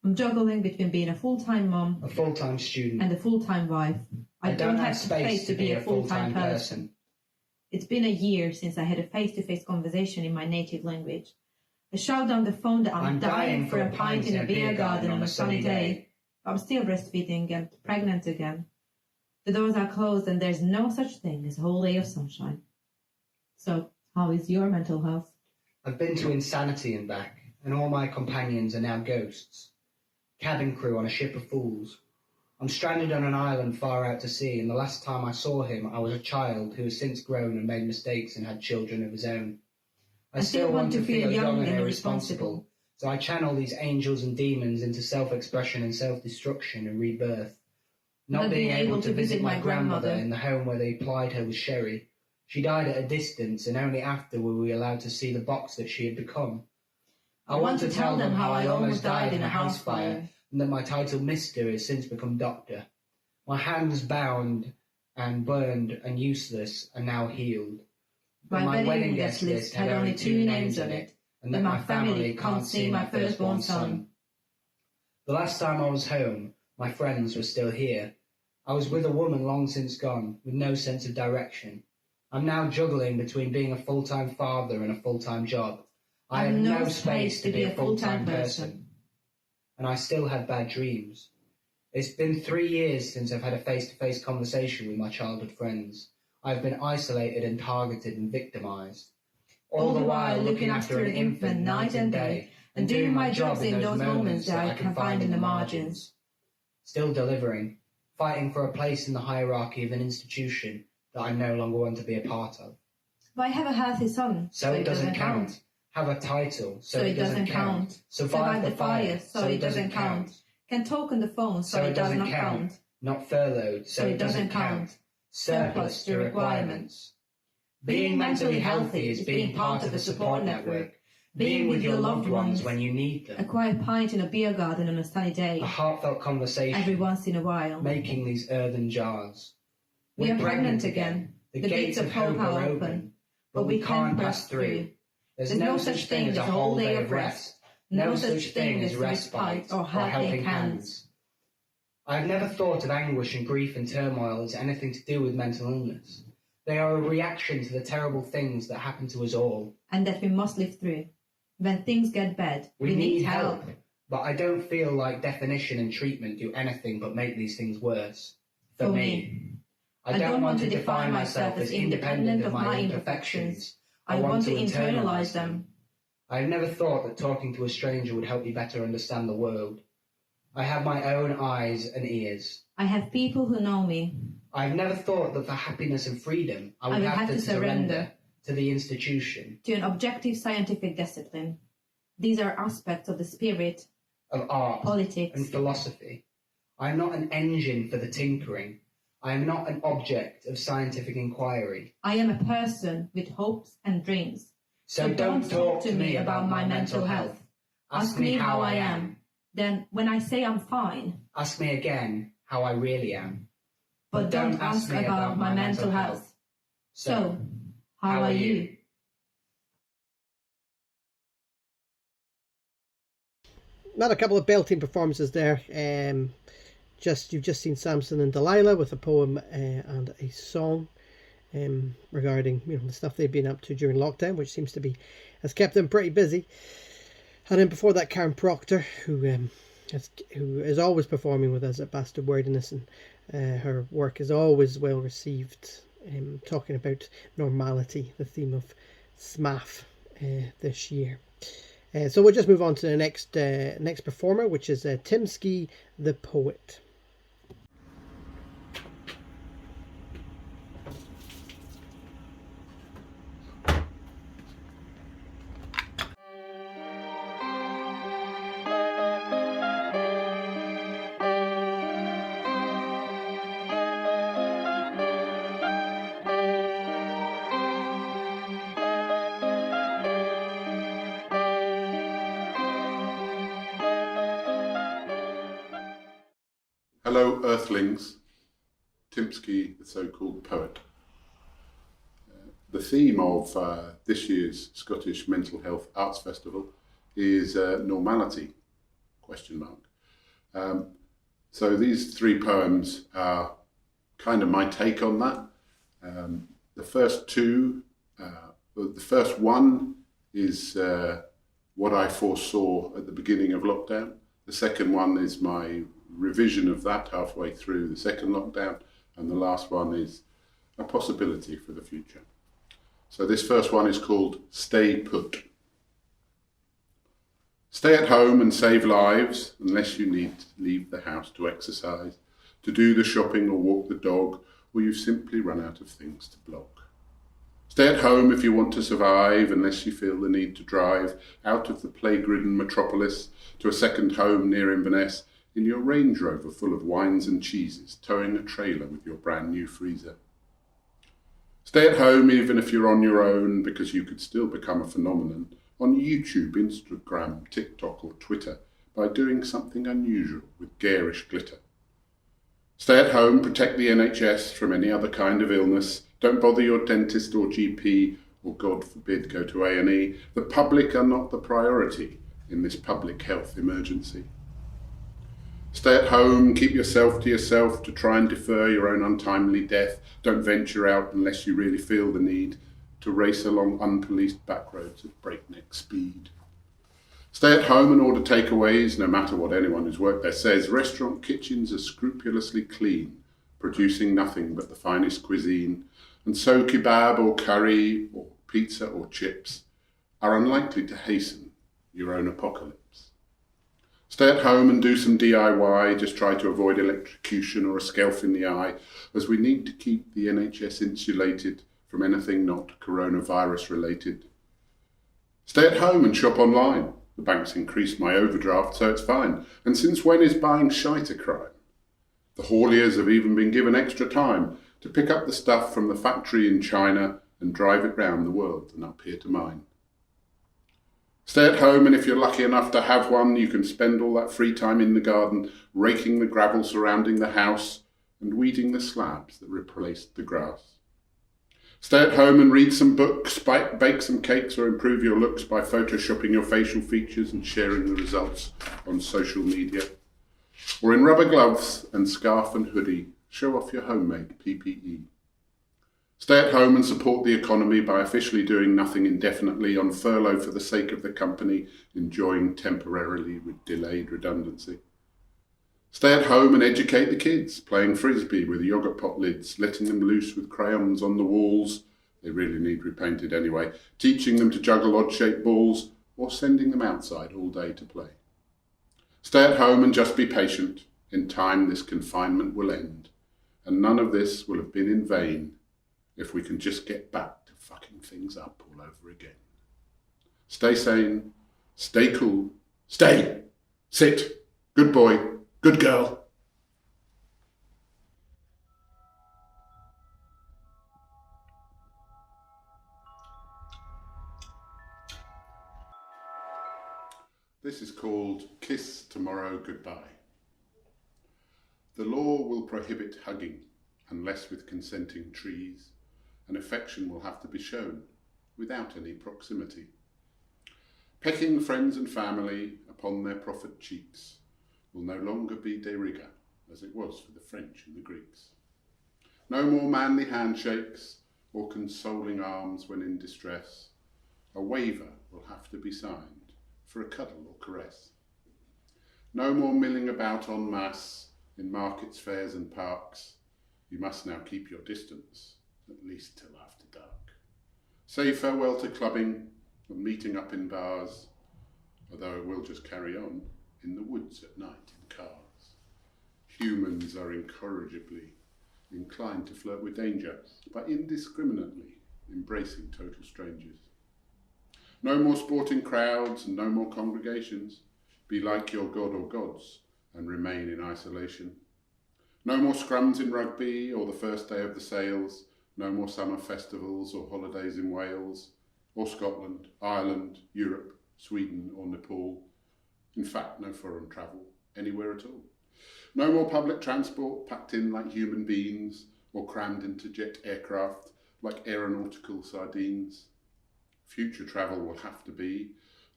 I'm juggling between being a full-time mom, A full-time student. and a full-time wife. I don't have space to be a full-time person. It's been a year since I had a face-to-face conversation in my native language. I shout down the phone that I'm dying for a pint in a beer garden on a sunny day. I'm still breastfeeding and pregnant again. The doors are closed and there's no such thing as a whole day of sunshine. So, how is your mental health? I've been to insanity and back, and all my companions are now ghosts. Cabin crew on a ship of fools. I'm stranded on an island far out to sea, and the last time I saw him, I was a child who has since grown and made mistakes and had children of his own. I still want to feel young and irresponsible, so I channel these angels and demons into self-expression and self-destruction and rebirth. Not being able to visit my grandmother in the home where they plied her with sherry. She died at a distance, and only after were we allowed to see the box that she had become. I want to tell them how I almost died in a house fire, and that my title Mister has since become Doctor. My hands bound and burned and useless are now healed. But my wedding guest list had only 2 names on it, and that my family can't see my firstborn son. The last time I was home, my friends were still here. I was with a woman long since gone, with no sense of direction. I'm now juggling between being a full-time father and a full-time job. I have no space to be a full-time person. And I still have bad dreams. It's been 3 years since I've had a face-to-face conversation with my childhood friends. I've been isolated and targeted and victimised. All the while looking after an infant night and day and doing my job in those moments that I can find in the margins. Still delivering, fighting for a place in the hierarchy of an institution that I no longer want to be a part of. But I have a healthy son, So it doesn't count. Have a title, so it doesn't count. Survive the fire, so it doesn't count. Can talk on the phone, so it does not count. not furloughed so it doesn't count, surplus to requirements. Being mentally healthy is being part of a support network, being with your loved ones when you need them. A quiet pint in a beer garden on a sunny day. A heartfelt conversation. Every once in a while. Making these earthen jars. We are pregnant again. The gates of hope are open. But we can't pass through. There's no such thing as a whole day of rest. No such thing as respite or helping hands. I have never thought of anguish and grief and turmoil as anything to do with mental illness. They are a reaction to the terrible things that happen to us all. And that we must live through. When things get bad, we need help. But I don't feel like definition and treatment do anything but make these things worse. For me. I don't want to define myself as independent of my imperfections. I want to internalize them. I have never thought that talking to a stranger would help me better understand the world. I have my own eyes and ears. I have people who know me. I have never thought that for happiness and freedom I would have to surrender to the institution. To an objective scientific discipline. These are aspects of the spirit, of art, politics, and philosophy. I am not an engine for the tinkering. I am not an object of scientific inquiry. I am a person with hopes and dreams. So don't talk to me about my mental health. Ask me how I am. Then, when I say I'm fine, ask me again how I really am. But don't ask me about my mental health. So, how are you? Not a couple of belting performances there. You've just seen Samson and Delilah with a poem and a song regarding the stuff they've been up to during lockdown, which seems to has kept them pretty busy. And then before that, Sandra Proctor, who is always performing with us at Bastard Wordiness, and her work is always well received. Talking about normality, the theme of SMHAF this year. So we'll just move on to the next performer, which is Timski The Poet. Hello, Earthlings. Timski, the so-called poet. The theme of this year's Scottish Mental Health Arts Festival is normality, ? So these three poems are kind of my take on that. The first two, the first one is what I foresaw at the beginning of lockdown. The second one is my revision of that halfway through the second lockdown, and the last one is a possibility for the future. So this first one is called Stay Put. Stay at home and save lives unless you need to leave the house to exercise, to do the shopping or walk the dog, or you've simply run out of things to blog. Stay at home if you want to survive unless you feel the need to drive out of the plague-ridden metropolis to a second home near Inverness in your Range Rover full of wines and cheeses, towing a trailer with your brand new freezer. Stay at home even if you're on your own, because you could still become a phenomenon on YouTube, Instagram, TikTok or Twitter by doing something unusual with garish glitter. Stay at home, protect the NHS from any other kind of illness, don't bother your dentist or GP, or God forbid go to A&E. The public are not the priority in this public health emergency. Stay at home, keep yourself to yourself to try and defer your own untimely death. Don't venture out unless you really feel the need to race along unpoliced back roads at breakneck speed. Stay at home and order takeaways, no matter what anyone who's worked there says. Restaurant kitchens are scrupulously clean, producing nothing but the finest cuisine. And so kebab or curry or pizza or chips are unlikely to hasten your own apocalypse. Stay at home and do some DIY, just try to avoid electrocution or a scalp in the eye, as we need to keep the NHS insulated from anything not coronavirus related. Stay at home and shop online. The bank's increased my overdraft, so it's fine. And since when is buying shite a crime? The hauliers have even been given extra time to pick up the stuff from the factory in China and drive it round the world and up here to mine. Stay at home, and if you're lucky enough to have one, you can spend all that free time in the garden, raking the gravel surrounding the house and weeding the slabs that replaced the grass. Stay at home and read some books, bake some cakes, or improve your looks by photoshopping your facial features and sharing the results on social media. Or in rubber gloves and scarf and hoodie, show off your homemade PPE. Stay at home and support the economy by officially doing nothing indefinitely on furlough for the sake of the company enjoying temporarily delayed redundancy. Stay at home and educate the kids, playing frisbee with yoghurt pot lids, letting them loose with crayons on the walls, they really need repainted anyway, teaching them to juggle odd-shaped balls, or sending them outside all day to play. Stay at home and just be patient. In time this confinement will end, and none of this will have been in vain if we can just get back to fucking things up all over again. Stay sane, stay cool, stay, sit, good boy, good girl. This is called Kiss Tomorrow Goodbye. The law will prohibit hugging unless with consenting trees, and affection will have to be shown without any proximity. Pecking friends and family upon their proffered cheeks will no longer be de rigueur, as it was for the French and the Greeks. No more manly handshakes or consoling arms when in distress. A waiver will have to be signed for a cuddle or caress. No more milling about en masse in markets, fairs and parks. You must now keep your distance, at least till after dark. Say farewell to clubbing and meeting up in bars, although it will just carry on in the woods at night in cars. Humans are incorrigibly inclined to flirt with danger by indiscriminately embracing total strangers. No more sporting crowds and no more congregations. Be like your god or gods and remain in isolation. No more scrums in rugby or the first day of the sales. No more summer festivals or holidays in Wales or Scotland, Ireland, Europe, Sweden or Nepal. In fact, no foreign travel anywhere at all. No more public transport packed in like human beings or crammed into jet aircraft like aeronautical sardines. Future travel will have to be,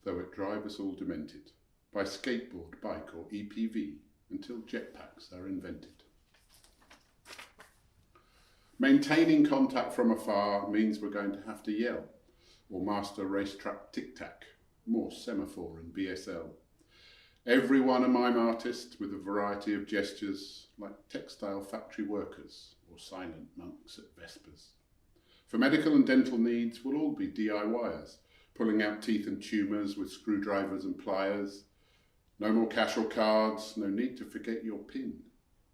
though it drive us all demented, by skateboard, bike or EPV until jetpacks are invented. Maintaining contact from afar means we're going to have to yell or master racetrack tic-tac, more semaphore and BSL. Everyone a mime artist with a variety of gestures like textile factory workers or silent monks at Vespers. For medical and dental needs, we'll all be DIYers, pulling out teeth and tumours with screwdrivers and pliers. No more cash or cards, no need to forget your PIN.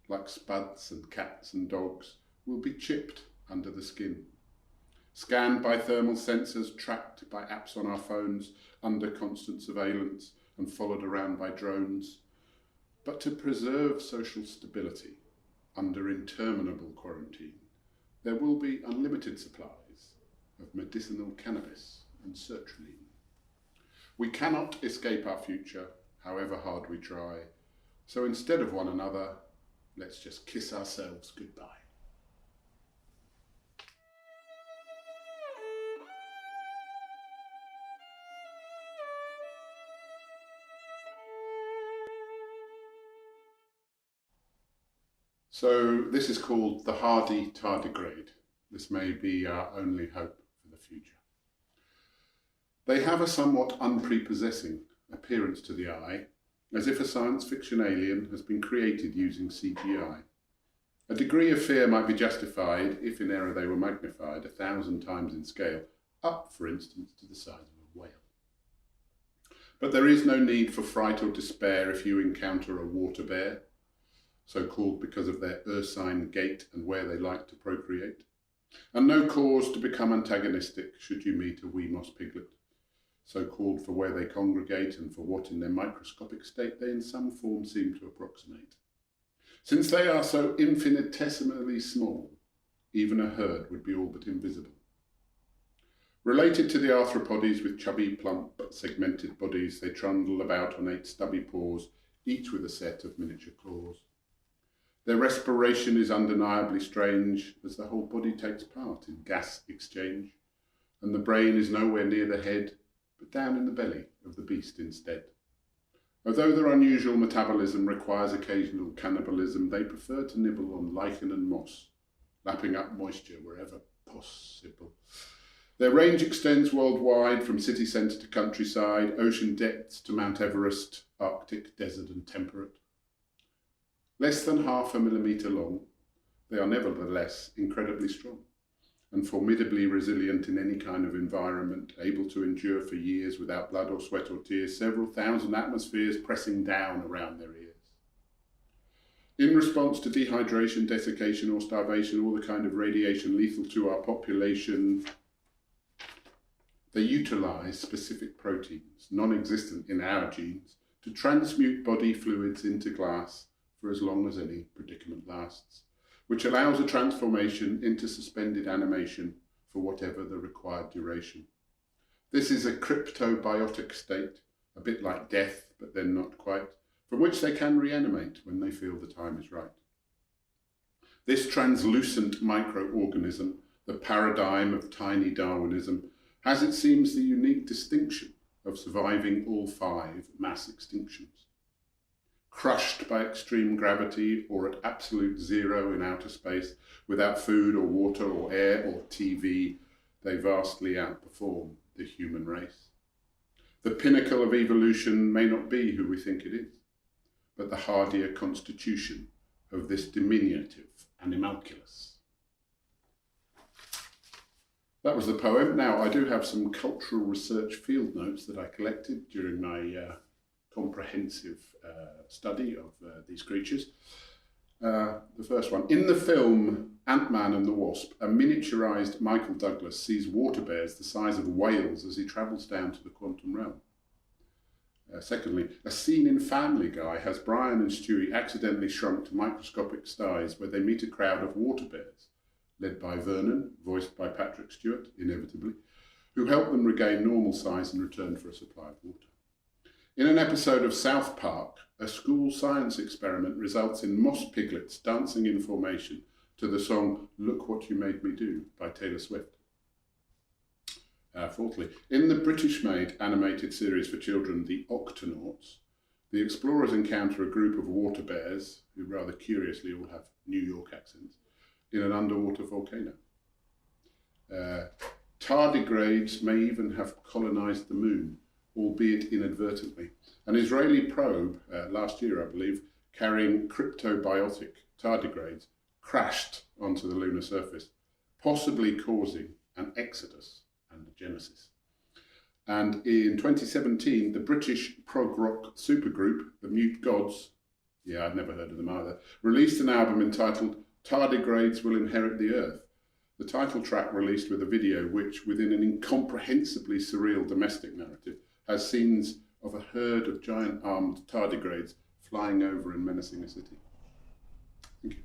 Like spuds and cats and dogs, will be chipped under the skin. Scanned by thermal sensors, tracked by apps on our phones, under constant surveillance and followed around by drones. But to preserve social stability under interminable quarantine, there will be unlimited supplies of medicinal cannabis and sertraline. We cannot escape our future, however hard we try. So instead of one another, let's just kiss ourselves goodbye. So this is called the hardy tardigrade. This may be our only hope for the future. They have a somewhat unprepossessing appearance to the eye, as if a science fiction alien has been created using CGI. A degree of fear might be justified if in error they were magnified 1,000 times in scale, up, for instance, to the size of a whale. But there is no need for fright or despair if you encounter a water bear, so called because of their ursine gait and where they like to procreate, and no cause to become antagonistic should you meet a wee moss piglet, so called for where they congregate and for what in their microscopic state they in some form seem to approximate. Since they are so infinitesimally small, even a herd would be all but invisible. Related to the arthropods with chubby, plump, but segmented bodies, they trundle about on 8 stubby paws, each with a set of miniature claws. Their respiration is undeniably strange, as the whole body takes part in gas exchange, and the brain is nowhere near the head, but down in the belly of the beast instead. Although their unusual metabolism requires occasional cannibalism, they prefer to nibble on lichen and moss, lapping up moisture wherever possible. Their range extends worldwide, from city centre to countryside, ocean depths to Mount Everest, Arctic, desert and temperate. Less than 0.5 millimetre long, they are nevertheless incredibly strong and formidably resilient in any kind of environment, able to endure for years without blood or sweat or tears, several thousand atmospheres pressing down around their ears. In response to dehydration, desiccation or starvation, or the kind of radiation lethal to our population, they utilise specific proteins, non-existent in our genes, to transmute body fluids into glass for as long as any predicament lasts, which allows a transformation into suspended animation for whatever the required duration. This is a cryptobiotic state, a bit like death, but then not quite, from which they can reanimate when they feel the time is right. This translucent microorganism, the paradigm of tiny Darwinism, has, it seems, the unique distinction of surviving all 5 mass extinctions. Crushed by extreme gravity or at absolute zero in outer space, without food or water or air or TV, they vastly outperform the human race. The pinnacle of evolution may not be who we think it is, but the hardier constitution of this diminutive animalculus. That was the poem. Now, I do have some cultural research field notes that I collected during my comprehensive study of these creatures. The first one. In the film Ant-Man and the Wasp, a miniaturised Michael Douglas sees water bears the size of whales as he travels down to the quantum realm. Secondly, a scene in Family Guy has Brian and Stewie accidentally shrunk to microscopic size where they meet a crowd of water bears, led by Vernon, voiced by Patrick Stewart, inevitably, who help them regain normal size in return for a supply of water. In an episode of South Park, a school science experiment results in moss piglets dancing in formation to the song Look What You Made Me Do by Taylor Swift. Fourthly, in the British-made animated series for children, The Octonauts, the explorers encounter a group of water bears, who rather curiously all have New York accents, in an underwater volcano. Tardigrades may even have colonised the moon, albeit inadvertently. An Israeli probe, last year I believe, carrying cryptobiotic tardigrades, crashed onto the lunar surface, possibly causing an exodus and a genesis. And in 2017, the British prog rock supergroup, the Mute Gods, yeah, I'd never heard of them either, released an album entitled Tardigrades Will Inherit the Earth. The title track released with a video which, within an incomprehensibly surreal domestic narrative, has scenes of a herd of giant armed tardigrades flying over and menacing a city. Thank you.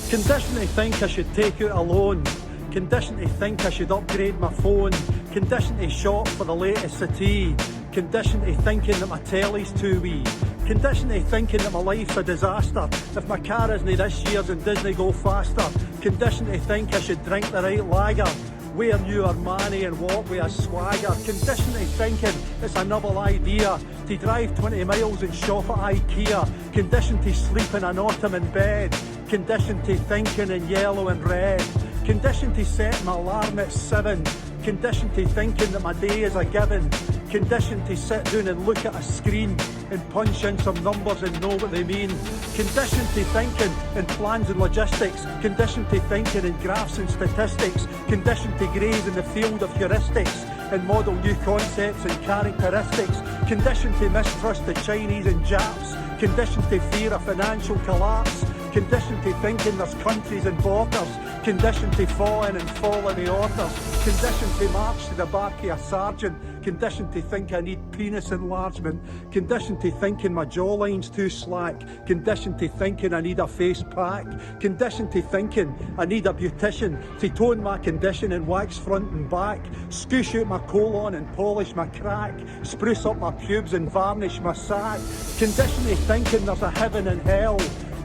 Condition to think I should take out a loan. Condition to think I should upgrade my phone. Condition to shop for the latest settee. Condition to thinking that my telly's too wee. Condition to thinking that my life's a disaster. If my car isn't this year's and Disney go faster. Condition to think I should drink the right lager. Wear new Armani and walk with a swagger. Condition to thinking it's a novel idea to drive 20 miles and shop at IKEA. Condition to sleep in an Ottoman bed. Condition to thinking in yellow and red. Condition to set my alarm at 7. Condition to thinking that my day is a given. Condition to sit down and look at a screen. and punch in some numbers and know what they mean. Conditioned to thinking in plans and logistics, conditioned to thinking in graphs and statistics, conditioned to graze in the field of heuristics and model new concepts and characteristics, conditioned to mistrust the Chinese and Japs, conditioned to fear a financial collapse, conditioned to thinking there's countries and borders, conditioned to fall in and follow the orders, conditioned to march to the back of a sergeant, conditioned to think I need penis enlargement, conditioned to thinking my jawline's too slack, conditioned to thinking I need a face pack, conditioned to thinking I need a beautician to tone my condition and wax front and back, scoosh out my colon and polish my crack, spruce up my pubes and varnish my sack, conditioned to thinking there's a heaven and hell,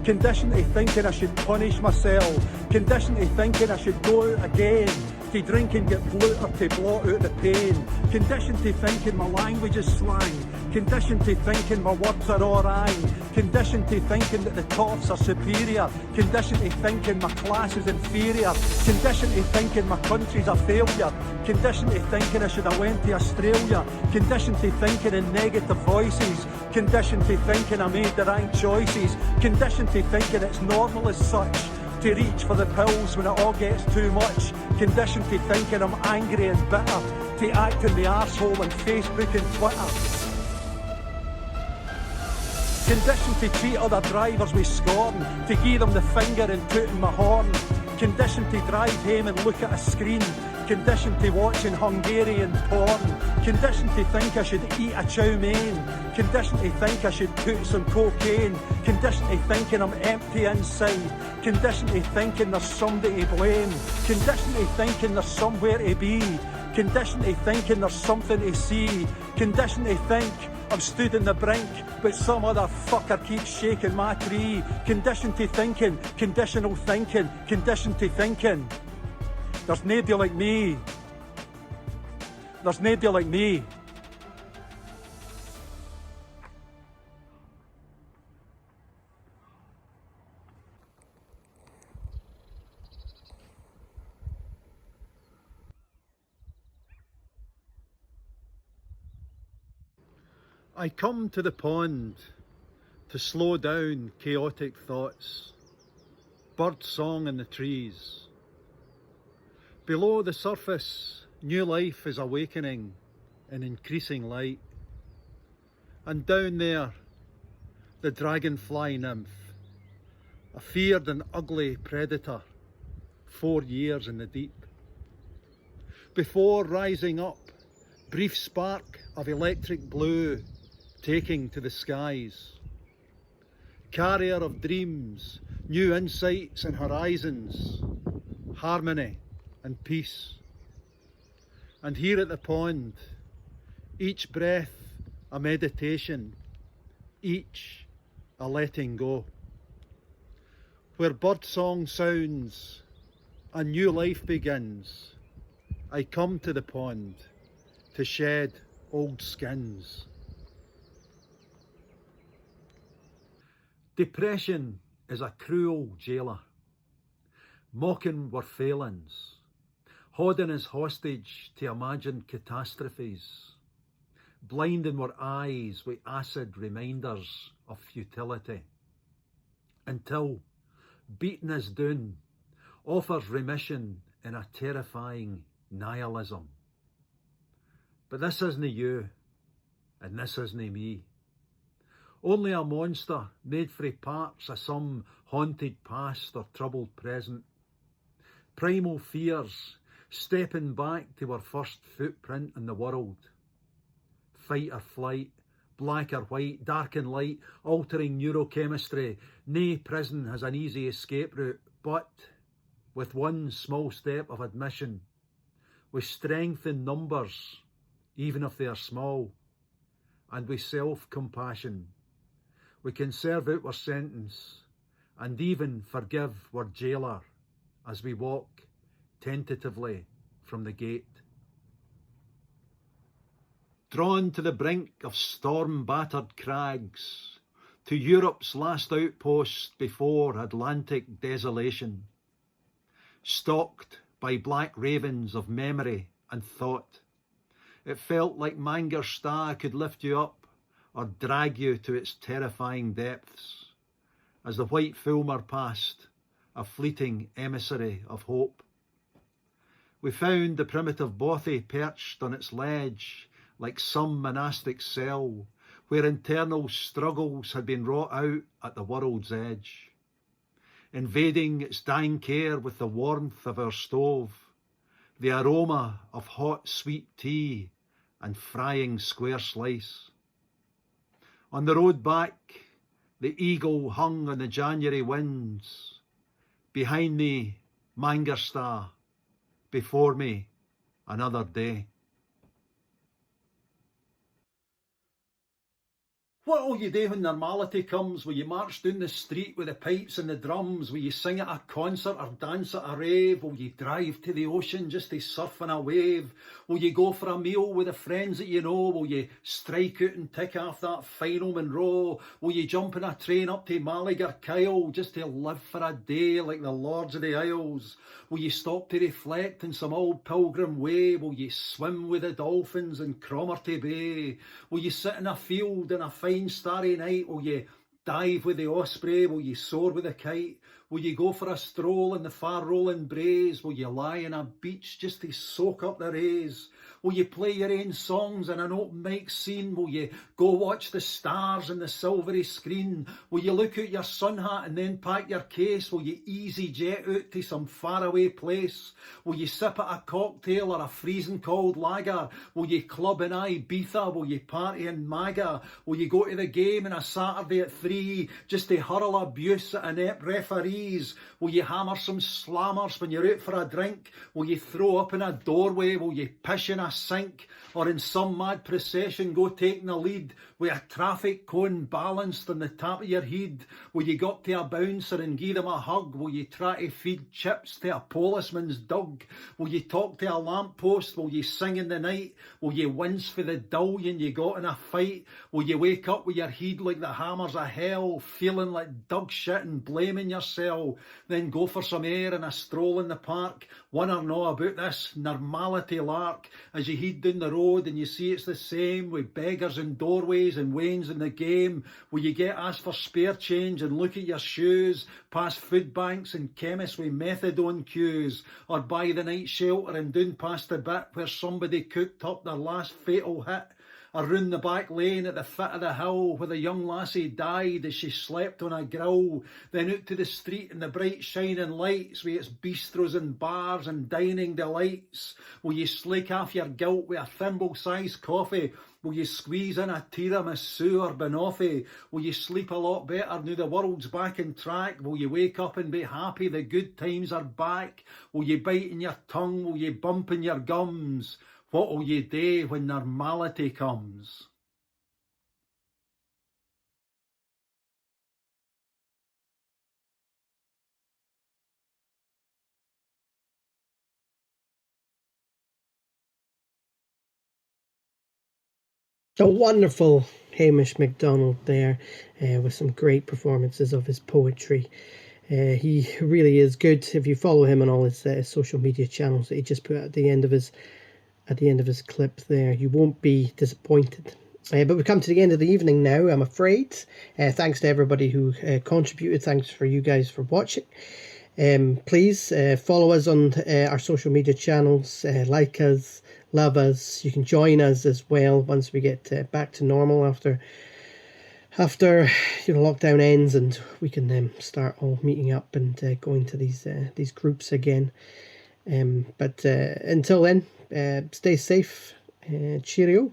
conditioned to thinking I should punish myself, conditioned to thinking I should go out again, to drink and get blue or to blot out the pain, conditioned to thinking my language is slang, conditioned to thinking my words are orang, conditioned to thinking that the toffs are superior, conditioned to thinking my class is inferior, conditioned to thinking my country's a failure, conditioned to thinking I should have went to Australia, conditioned to thinking in negative voices, conditioned to thinking I made the right choices, conditioned to thinking it's normal as such to reach for the pills when it all gets too much, conditioned to thinking I'm angry and bitter, to act in the arsehole on Facebook and Twitter, conditioned to treat other drivers with scorn, to give them the finger and toot in my horn, conditioned to drive home and look at a screen, conditioned to watching Hungarian porn, conditioned to think I should eat a chow mein, conditioned to think I should put some cocaine, conditioned to thinking I'm empty inside, conditioned to thinking there's somebody to blame, conditioned to thinking there's somewhere to be, conditioned to thinking there's something to see, conditioned to think I'm stood in the brink, but some other fucker keeps shaking my tree, conditioned to thinking, conditional thinking, conditioned to thinking there's nobody like me, there's nobody like me. I come to the pond to slow down chaotic thoughts, bird song in the trees. Below the surface, new life is awakening in increasing light. And down there, the dragonfly nymph, a feared and ugly predator, 4 years in the deep. Before rising up, brief spark of electric blue taking to the skies. Carrier of dreams, new insights and horizons, harmony and peace. And here at the pond, each breath a meditation, each a letting go. Where birdsong sounds and new life begins, I come to the pond to shed old skins. Depression is a cruel jailer, mocking our failings, holding us hostage to imagined catastrophes, blinding our eyes with acid reminders of futility, until beating us down offers remission in a terrifying nihilism. But this isn't you, and this isn't me. Only a monster made frae parts of some haunted past or troubled present. Primal fears stepping back to our first footprint in the world. Fight or flight, black or white, dark and light, altering neurochemistry. Nae prison has an easy escape route, but with one small step of admission, with strength in numbers, even if they are small, and with self-compassion, we can serve out our sentence and even forgive our jailer as we walk tentatively from the gate. Drawn to the brink of storm-battered crags, to Europe's last outpost before Atlantic desolation, stalked by black ravens of memory and thought, it felt like Mangersta could lift you up, or drag you to its terrifying depths, as the white fulmar passed, a fleeting emissary of hope. We found the primitive bothy perched on its ledge, like some monastic cell, where internal struggles had been wrought out at the world's edge, invading its dying care with the warmth of our stove, the aroma of hot sweet tea and frying square slice. On the road back, the eagle hung on the January winds. Behind me, Mangersta. Before me, another day. What'll you do when normality comes? Will you march down the street with the pipes and the drums? Will you sing at a concert or dance at a rave? Will you drive to the ocean just to surf on a wave? Will you go for a meal with the friends that you know? Will you strike out and tick off that final Monroe? Will you jump in a train up to Malligar just to live for a day like the Lords of the Isles? Will you stop to reflect in some old pilgrim way? Will you swim with the dolphins in Cromarty Bay? Will you sit in a field in a fine starry night? Will you dive with the osprey? Will you soar with the kite? Will you go for a stroll in the far rolling braes? Will you lie on a beach just to soak up the rays? Will you play your own songs in an open mic scene? Will you go watch the stars in the silvery screen? Will you look at your sun hat and then pack your case? Will you easy jet out to some faraway place? Will you sip at a cocktail or a freezing cold lager? Will you club in Ibiza? Will you party in Maga? Will you go to the game on a Saturday at 3 just to hurl abuse at inept referees? Will you hammer some slammers when you're out for a drink? Will you throw up in a doorway? Will you piss in a sink? Or in some mad procession go taking the lead with a traffic cone balanced on the top of your head? Will you go up to a bouncer and give them a hug? Will you try to feed chips to a policeman's dog? Will you talk to a lamppost? Will you sing in the night? Will you wince for the dullion you got in a fight? Will you wake up with your head like the hammers of hell, feeling like dog shit and blaming yourself? Then go for some air and a stroll in the park, wonder no about this normality lark, as you head down the road and you see it's the same with beggars in doorways and wains in the game. Will you get asked for spare change and look at your shoes, past food banks and chemists with methadone queues, or by the night shelter and down past the bit where somebody cooked up their last fatal hit? Or round the back lane at the foot of the hill where the young lassie died as she slept on a grill? Then out to the street in the bright shining lights with its bistros and bars and dining delights. Will you slake off your guilt with a thimble-sized coffee? Will you squeeze in a tiramisu or banoffee? Will you sleep a lot better now the world's back in track? Will you wake up and be happy the good times are back? Will you bite in your tongue? Will you bump in your gums? What will you do when normality comes? A wonderful Hamish MacDonald there, with some great performances of his poetry. He really is good. If you follow him on all his social media channels that he just put at the end of his clip there, you won't be disappointed. But we've come to the end of the evening now, I'm afraid. Thanks to everybody who contributed. Thanks for you guys for watching. Please follow us on our social media channels, like us, love us. You can join us as well once we get back to normal after lockdown ends, and we can start all meeting up and going to these groups again. But until then, stay safe. Cheerio.